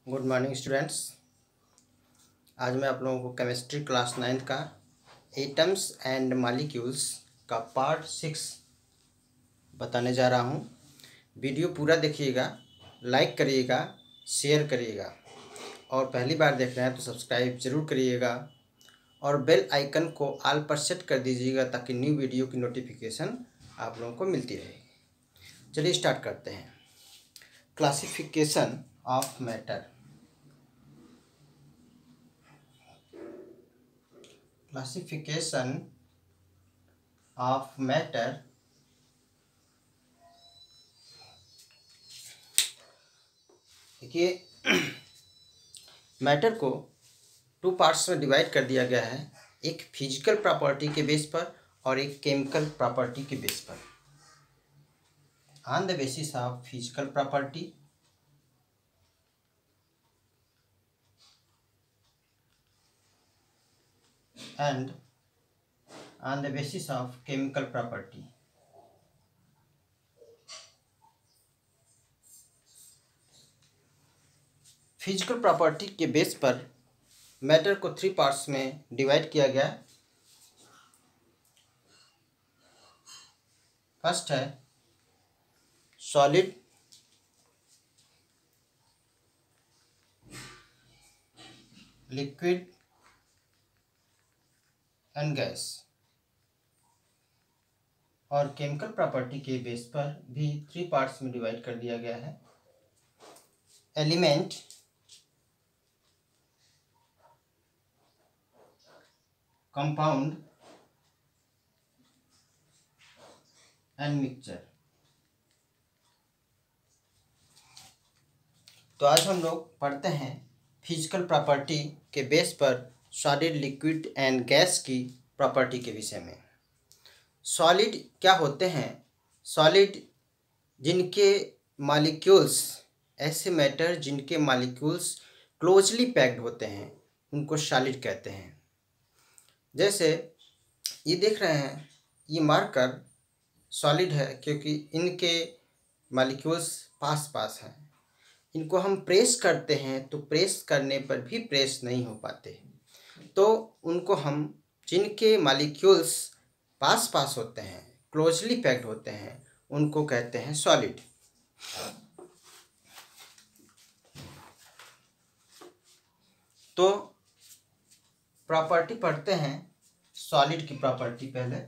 Good morning students. आज मैं आप लोगों को केमिस्ट्री क्लास 9 का एटम्स एंड मॉलिक्यूल्स का पार्ट 6 बताने जा रहा हूँ। वीडियो पूरा देखिएगा, लाइक करिएगा, शेयर करिएगा और पहली बार देख रहे हैं तो सब्सक्राइब ज़रूर करिएगा और बेल आइकन को ऑल पर सेट कर दीजिएगा ताकि न्यू वीडियो की नोटिफिकेशन आप लोगों को मिलती रहेगी। चलिए स्टार्ट करते हैं। Classification of matter. Classification of matter देखिए, मैटर को टू पार्ट्स में डिवाइड कर दिया गया है, एक फिजिकल प्रॉपर्टी के बेस पर और एक केमिकल प्रॉपर्टी के बेस पर। On the basis of physical property and on the basis of chemical property. Physical property के बेस पर मैटर को 3 पार्ट्स में डिवाइड किया गया। फर्स्ट है सॉलिड, लिक्विड एंड गैस। और केमिकल प्रॉपर्टी के बेस पर भी 3 पार्ट्स में डिवाइड कर दिया गया है। Element, compound and mixture. तो आज हम लोग पढ़ते हैं फिजिकल प्रॉपर्टी के बेस पर सॉलिड, लिक्विड एंड गैस की प्रॉपर्टी के विषय में। सॉलिड क्या होते हैं? सॉलिड जिनके मॉलिक्यूल्स, ऐसे मैटर जिनके मॉलिक्यूल्स क्लोजली पैक्ड होते हैं उनको सॉलिड कहते हैं। जैसे ये देख रहे हैं, ये मार्कर सॉलिड है क्योंकि इनके मॉलिक्यूल्स पास पास हैं। इनको हम प्रेस करते हैं तो प्रेस करने पर भी प्रेस नहीं हो पाते, तो उनको हम, जिनके मॉलिक्यूल्स पास पास होते हैं, क्लोजली पैक्ड होते हैं, उनको कहते हैं सॉलिड। तो प्रॉपर्टी पढ़ते हैं सॉलिड की प्रॉपर्टी पहले।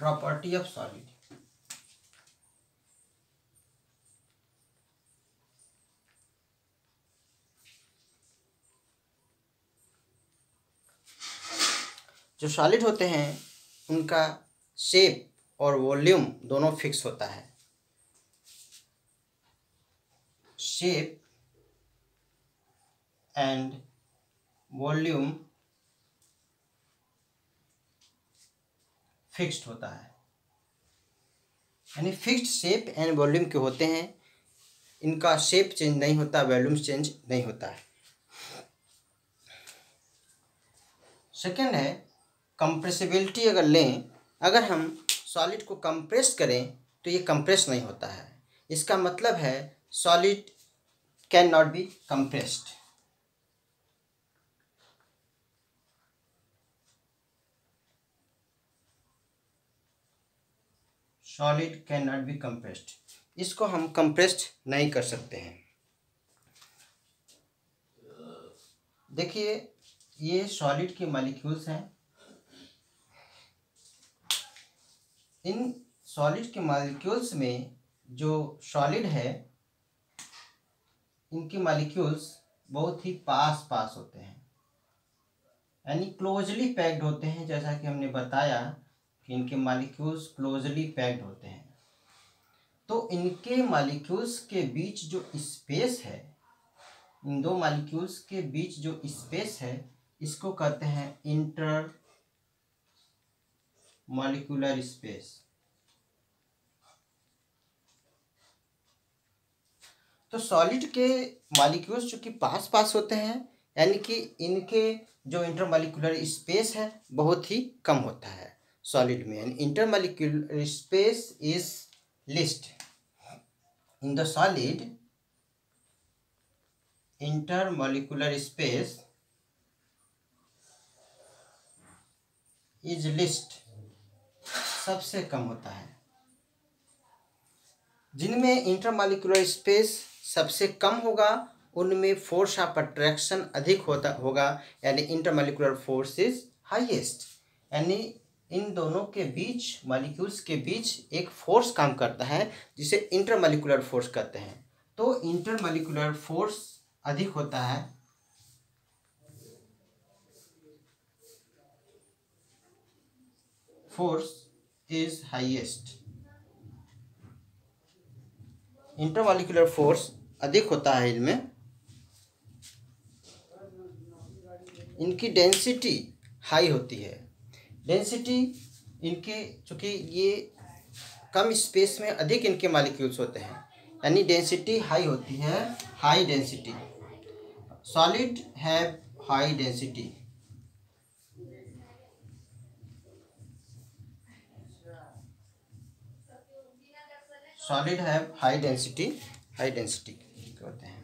Property of solid. जो सॉलिड होते हैं उनका शेप और वॉल्यूम दोनों फिक्स होता है। शेप एंड वॉल्यूम फिक्स्ड होता है, यानी फिक्स्ड शेप एंड वॉल्यूम के होते हैं। इनका शेप चेंज नहीं होता, वॉल्यूम चेंज नहीं होता है। सेकेंड है कंप्रेसिबिलिटी। अगर लें, अगर हम सॉलिड को कंप्रेस करें तो ये कंप्रेस नहीं होता है। इसका मतलब है solid can not be compressed. Solid can not be compressed, इसको हम कंप्रेस्ड नहीं कर सकते हैं। देखिए, ये सॉलिड के मॉलिक्यूल्स हैं। इन सॉलिड के मॉलिक्यूल्स में जो सॉलिड है, इनके मॉलिक्यूल्स बहुत ही पास पास होते हैं, यानी क्लोजली पैक्ड होते हैं। जैसा कि हमने बताया कि इनके मॉलिक्यूल्स क्लोजली पैक्ड होते हैं। तो इनके मॉलिक्यूल्स के बीच जो स्पेस है, इन दो मॉलिक्यूल्स के बीच जो स्पेस है, इसको कहते हैं इंटर मॉलिक्यूलर स्पेस। तो सॉलिड के मॉलिक्यूल्स जो कि पास पास होते हैं, यानी कि इनके जो इंटरमॉलिक्यूलर स्पेस है बहुत ही कम होता है सॉलिड में, यानी intermolecular space is list in the solid, intermolecular space is list सबसे कम होता है। जिनमें इंटरमॉलिक्यूलर स्पेस सबसे कम होगा उनमें फोर्स ऑफ अट्रैक्शन अधिक होगा, यानी इंटरमॉलिक्यूलर फोर्स इज हाईएस्ट, यानी इन दोनों के बीच, मॉलिक्यूल्स के बीच एक फोर्स काम करता है जिसे इंटरमॉलिक्यूलर फोर्स कहते हैं। तो इंटरमॉलिक्यूलर फोर्स अधिक होता है, force is highest, intermolecular force अधिक होता है इनमें। इनकी डेंसिटी हाई होती है, डेंसिटी इनके, चूँकि ये कम स्पेस में अधिक इनके मॉलिक्यूल्स होते हैं, यानी डेंसिटी हाई होती है, high density. Solid have high density, solid have high density, high density होते हैं।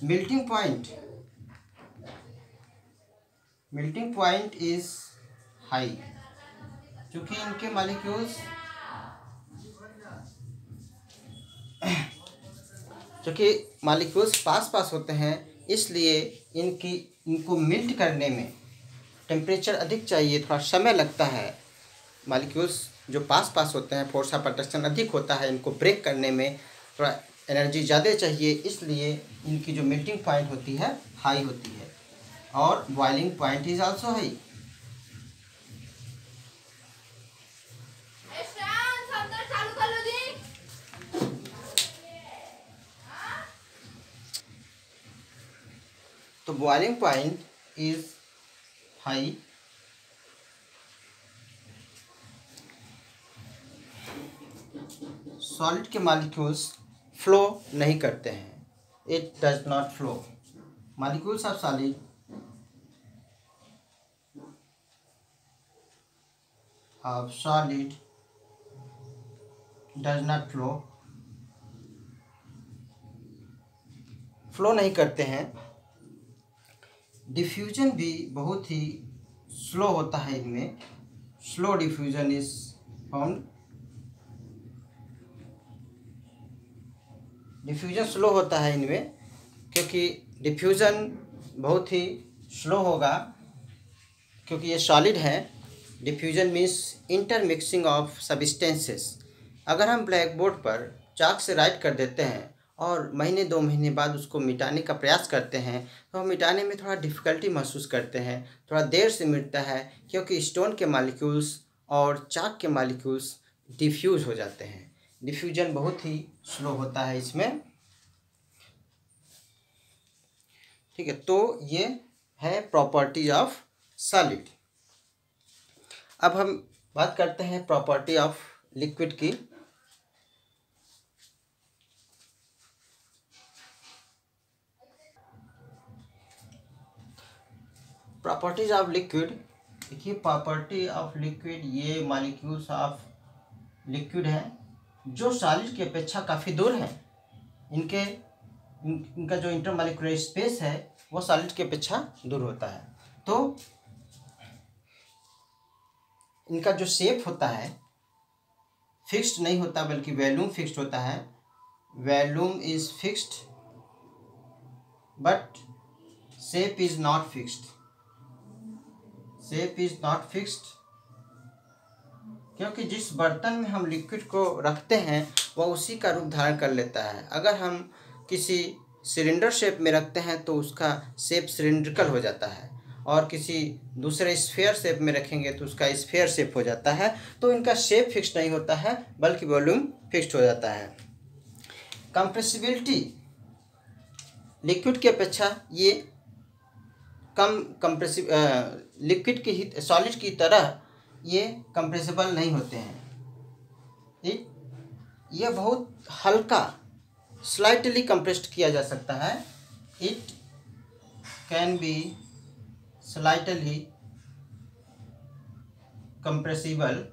Melting point, melting point is high, क्योंकि इनके मॉलिक्यूल्स, क्योंकि मॉलिक्यूल्स पास पास होते हैं, इसलिए इनको मेल्ट करने में टेम्परेचर अधिक चाहिए, थोड़ा समय लगता है। मॉलिक्यूल्स जो पास पास होते हैं, फोर्स ऑफ अट्रैक्शन अधिक होता है, इनको ब्रेक करने में थोड़ा एनर्जी ज़्यादा चाहिए, इसलिए इनकी जो मेल्टिंग पॉइंट होती है हाई होती है। और boiling point is also high. तो boiling point is high, solid के मॉलिक्यूल्स फ्लो नहीं करते हैं, it does not flow, molecules of solid does not flow नहीं करते हैं। डिफ्यूजन भी बहुत ही स्लो होता है इनमें, slow diffusion is found, diffusion slow होता है इनमें, क्योंकि डिफ्यूजन बहुत ही स्लो होगा, क्योंकि ये सॉलिड है। Diffusion means intermixing of substances. अगर हम ब्लैक बोर्ड पर चाक से राइट कर देते हैं और महीने 2 महीने बाद उसको मिटाने का प्रयास करते हैं, तो हम मिटाने में थोड़ा डिफ़िकल्टी महसूस करते हैं, थोड़ा देर से मिटता है, क्योंकि स्टोन के मॉलिक्यूल्स और चाक के मॉलिक्यूल्स डिफ्यूज़ हो जाते हैं। डिफ्यूजन बहुत ही स्लो होता है इसमें, ठीक है। तो ये है प्रॉपर्टीज ऑफ सॉलिड। अब हम बात करते हैं प्रॉपर्टी ऑफ लिक्विड की। प्रॉपर्टीज ऑफ लिक्विड, देखिए प्रॉपर्टी ऑफ लिक्विड, ये मॉलिक्यूल्स ऑफ लिक्विड हैं जो सॉलिड की अपेक्षा काफ़ी दूर हैं। इनका जो इंटरमॉलिक्यूलर स्पेस है वो सॉलिड की अपेक्षा दूर होता है। तो इनका जो शेप होता है फिक्स्ड नहीं होता, बल्कि वॉल्यूम फिक्स्ड होता है। Volume is fixed but shape is not fixed, shape is not fixed, क्योंकि जिस बर्तन में हम लिक्विड को रखते हैं वह उसी का रूप धारण कर लेता है। अगर हम किसी सिलेंडर शेप में रखते हैं तो उसका शेप सिलेंड्रिकल हो जाता है, और किसी दूसरे स्फीयर शेप में रखेंगे तो उसका स्फीयर शेप हो जाता है। तो इनका शेप फिक्स नहीं होता है, बल्कि वॉल्यूम फिक्स्ड हो जाता है। कंप्रेसिबिलिटी, लिक्विड की अपेक्षा ये कम कंप्रेसिव, लिक्विड की ही, सॉलिड की तरह ये कंप्रेसिबल नहीं होते हैं। ये बहुत हल्का, स्लाइटली कंप्रेस्ड किया जा सकता है। It can be slightly compressible,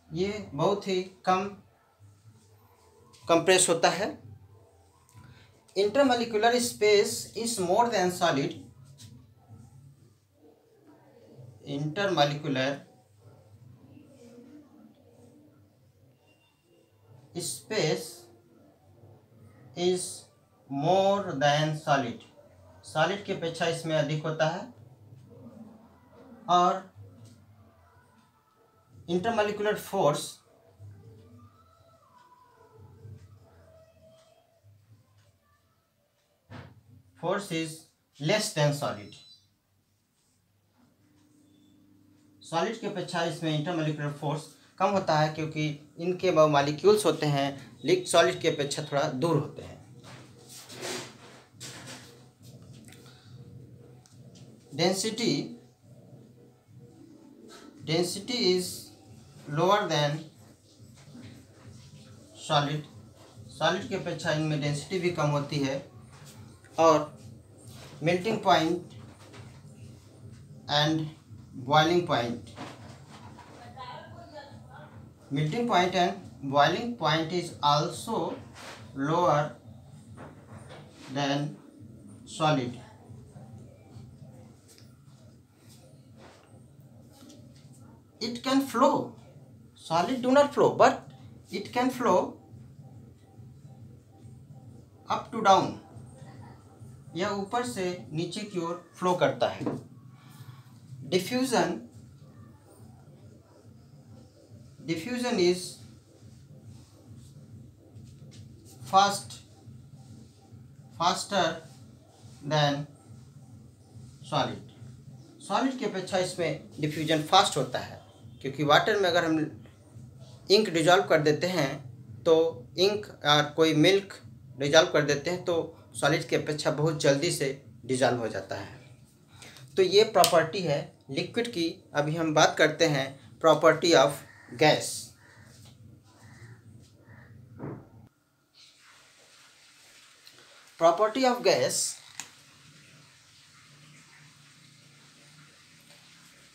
ये बहुत ही कम कंप्रेस होता है। Intermolecular space is more than solid, intermolecular space is more than solid, solid की अपेक्षा इसमें अधिक होता है। और intermolecular force is less than solid, solid की अपेक्षा इसमें इंटरमॉलिक्यूलर फोर्स कम होता है, क्योंकि इनके मॉलिक्यूल्स होते हैं सॉलिड की अपेक्षा थोड़ा दूर होते हैं। Density is lower than solid, solid की अपेक्षा इनमें डेंसिटी भी कम होती है। और melting point and boiling point, melting point and boiling point is also lower than solid. It can flow, solid do not flow, but it can flow up to down, यह ऊपर से नीचे की ओर फ्लो करता है। diffusion is faster than solid, solid की अपेक्षा इसमें डिफ्यूजन फास्ट होता है, क्योंकि वाटर में अगर हम इंक डिजॉल्व कर देते हैं तो इंक या कोई मिल्क डिजॉल्व कर देते हैं तो सॉलिड की अपेक्षा बहुत जल्दी से डिजॉल्व हो जाता है। तो ये प्रॉपर्टी है लिक्विड की। अभी हम बात करते हैं property of gas. Property of gas,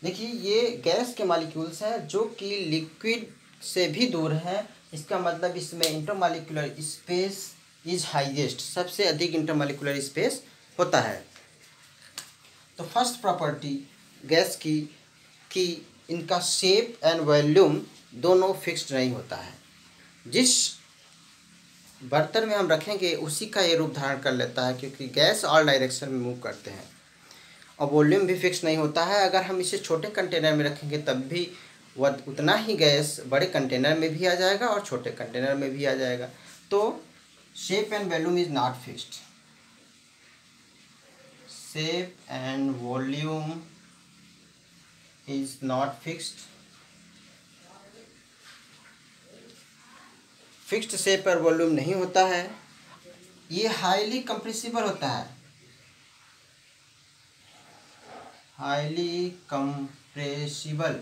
देखिए ये गैस के मॉलिक्यूल्स हैं जो कि लिक्विड से भी दूर हैं। इसका मतलब इसमें इंटरमॉलिक्यूलर स्पेस इज हाईएस्ट, सबसे अधिक इंटरमॉलिक्यूलर स्पेस होता है। तो फर्स्ट प्रॉपर्टी गैस की कि इनका शेप एंड वॉल्यूम दोनों फिक्स्ड नहीं होता है। जिस बर्तन में हम रखेंगे उसी का ये रूप धारण कर लेता है, क्योंकि गैस ऑल डायरेक्शन में मूव करते हैं। और वॉल्यूम भी फिक्स नहीं होता है। अगर हम इसे छोटे कंटेनर में रखेंगे तब भी वह उतना ही गैस बड़े कंटेनर में भी आ जाएगा और छोटे कंटेनर में भी आ जाएगा। तो shape and volume is not fixed, shape and volume is not fixed. Fixed shape और वॉल्यूम नहीं होता है। ये हाईली कंप्रेसिबल होता है, हाईली कंप्रेसिबल।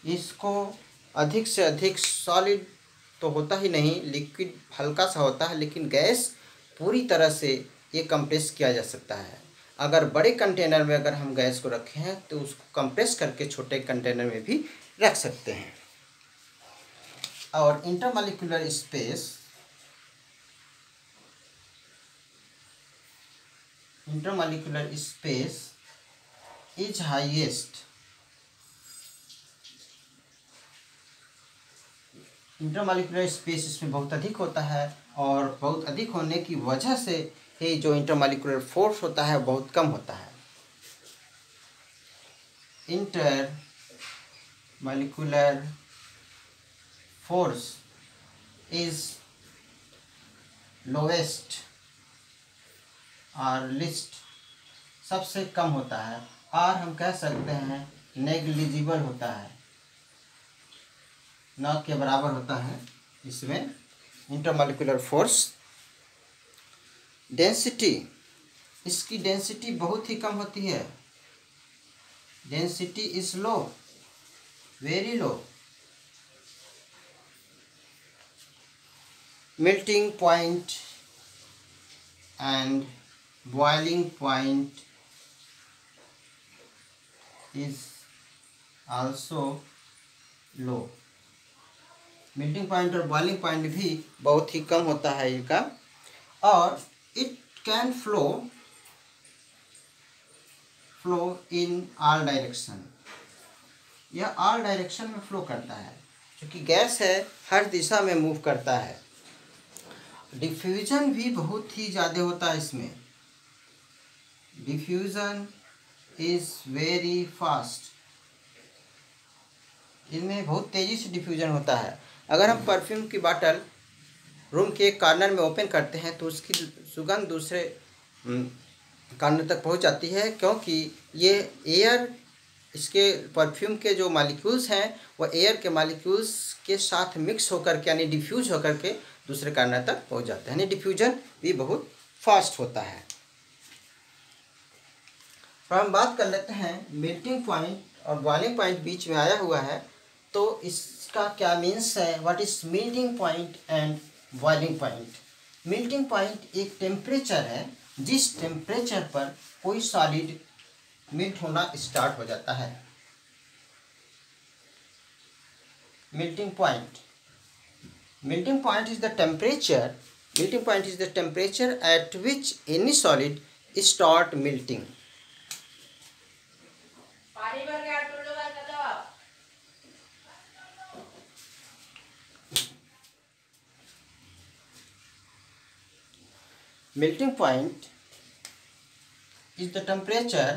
इसको अधिक से अधिक सॉलिड तो होता ही नहीं, लिक्विड हल्का सा होता है, लेकिन गैस पूरी तरह से ये कंप्रेस किया जा सकता है। अगर बड़े कंटेनर में अगर हम गैस को रखे हैं तो उसको कंप्रेस करके छोटे कंटेनर में भी रख सकते हैं। और intermolecular space is highest, intermolecular space इसमें बहुत अधिक होता है और बहुत अधिक होने की वजह से ही जो इंटरमॉलिक्यूलर फोर्स होता है बहुत कम होता है। इंटरमॉलिक्यूलर फोर्स इज लोवेस्ट और लिस्ट, सबसे कम होता है, और हम कह सकते हैं नेग्लिजिबल होता है, न के बराबर होता है इसमें इंटरमॉलिक्यूलर फोर्स। डेंसिटी, इसकी डेंसिटी बहुत ही कम होती है, density is low, very low. Melting point and boiling point is also low। Melting point और बॉइलिंग पॉइंट भी बहुत ही कम होता है इनका। और it can flow in all direction, यह ऑल डायरेक्शन में फ्लो करता है। क्योंकि गैस है, हर दिशा में मूव करता है। डिफ्यूजन भी बहुत ही ज़्यादा होता है इसमें। डिफ्यूजन इज़ वेरी फास्ट, इनमें बहुत तेज़ी से डिफ्यूजन होता है। अगर हम परफ्यूम की बॉटल रूम के एक कॉर्नर में ओपन करते हैं तो उसकी सुगंध दूसरे कॉर्नर तक पहुंच जाती है, क्योंकि ये एयर, इसके परफ्यूम के जो मॉलिक्यूल्स हैं वो एयर के मॉलिक्यूल्स के साथ मिक्स होकर के यानी डिफ्यूज होकर के दूसरे कॉर्नर तक पहुंच जाते हैं। यानी डिफ्यूजन भी बहुत फास्ट होता है। तो हम बात कर लेते हैं मेल्टिंग पॉइंट और बॉइलिंग पॉइंट बीच में आया हुआ है, तो इसका क्या मीन्स है। What is melting point and boiling point. Melting point एक टेम्परेचर है जिस टेम्परेचर पर कोई सॉलिड मेल्ट होना स्टार्ट हो जाता है। Melting point is the temperature, melting point is the temperature at which any solid start melting. Melting point is the temperature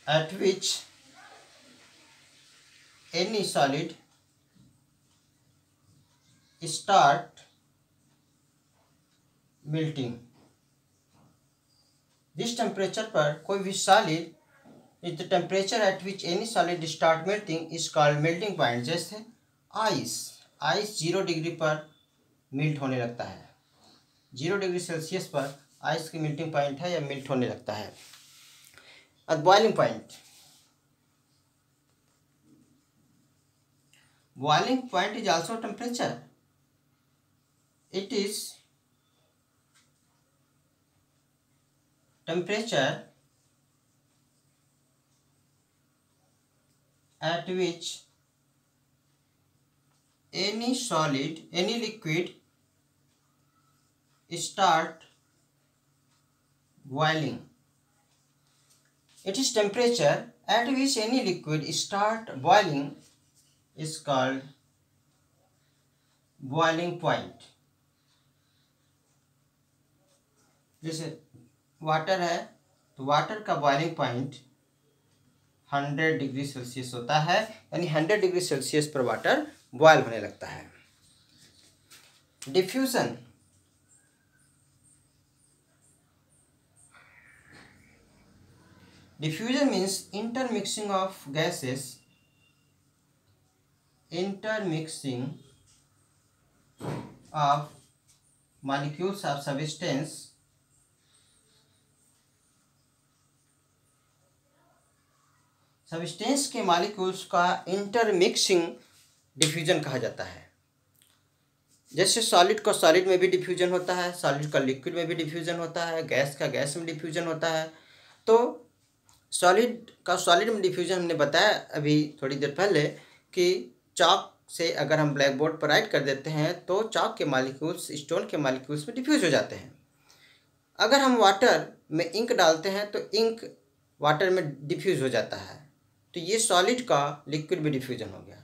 at which any solid start melting। जिस temperature पर कोई भी solid is the temperature at which any solid start melting is called melting point. जैसे ice 0 degree पर melt होने लगता है। 0 degree Celsius पर आइस की मेल्टिंग पॉइंट है या मेल्ट होने लगता है। अब boiling point is also temperature. It is temperature at which any liquid start boiling। It is temperature at which any liquid start boiling is called boiling point। जैसे water है तो water का बॉइलिंग पॉइंट 100 डिग्री सेल्सियस होता है, यानी 100 degree Celsius पर water boil होने लगता है। Diffusion means intermixing of gases, intermixing of molecules of substance के मॉलिक्यूल्स का इंटरमिक्सिंग डिफ्यूजन कहा जाता है। जैसे सॉलिड का सॉलिड में भी डिफ्यूजन होता है, सॉलिड का लिक्विड में भी डिफ्यूजन होता है, गैस का गैस में डिफ्यूजन होता है। तो सॉलिड का सॉलिड में डिफ्यूजन हमने बताया अभी थोड़ी देर पहले कि चॉक से अगर हम ब्लैक बोर्ड पर राइट कर देते हैं तो चॉक के मॉलिक्यूल्स स्टोन के मॉलिक्यूल्स में डिफ्यूज हो जाते हैं। अगर हम वाटर में इंक डालते हैं तो इंक वाटर में डिफ्यूज हो जाता है। तो ये सॉलिड का लिक्विड में डिफ्यूजन हो गया।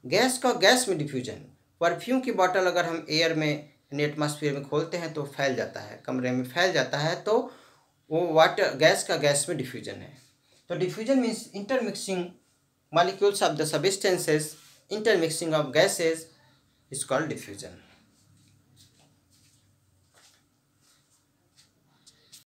गैस का गैस में डिफ्यूजन, परफ्यूम की बोतल अगर हम एयर में यानी एटमॉस्फेयर में खोलते हैं तो फैल जाता है, कमरे में फैल जाता है, तो वो वाटर गैस का गैस में डिफ्यूजन है। तो diffusion means intermixing molecules of the substances, intermixing of gases is called diffusion.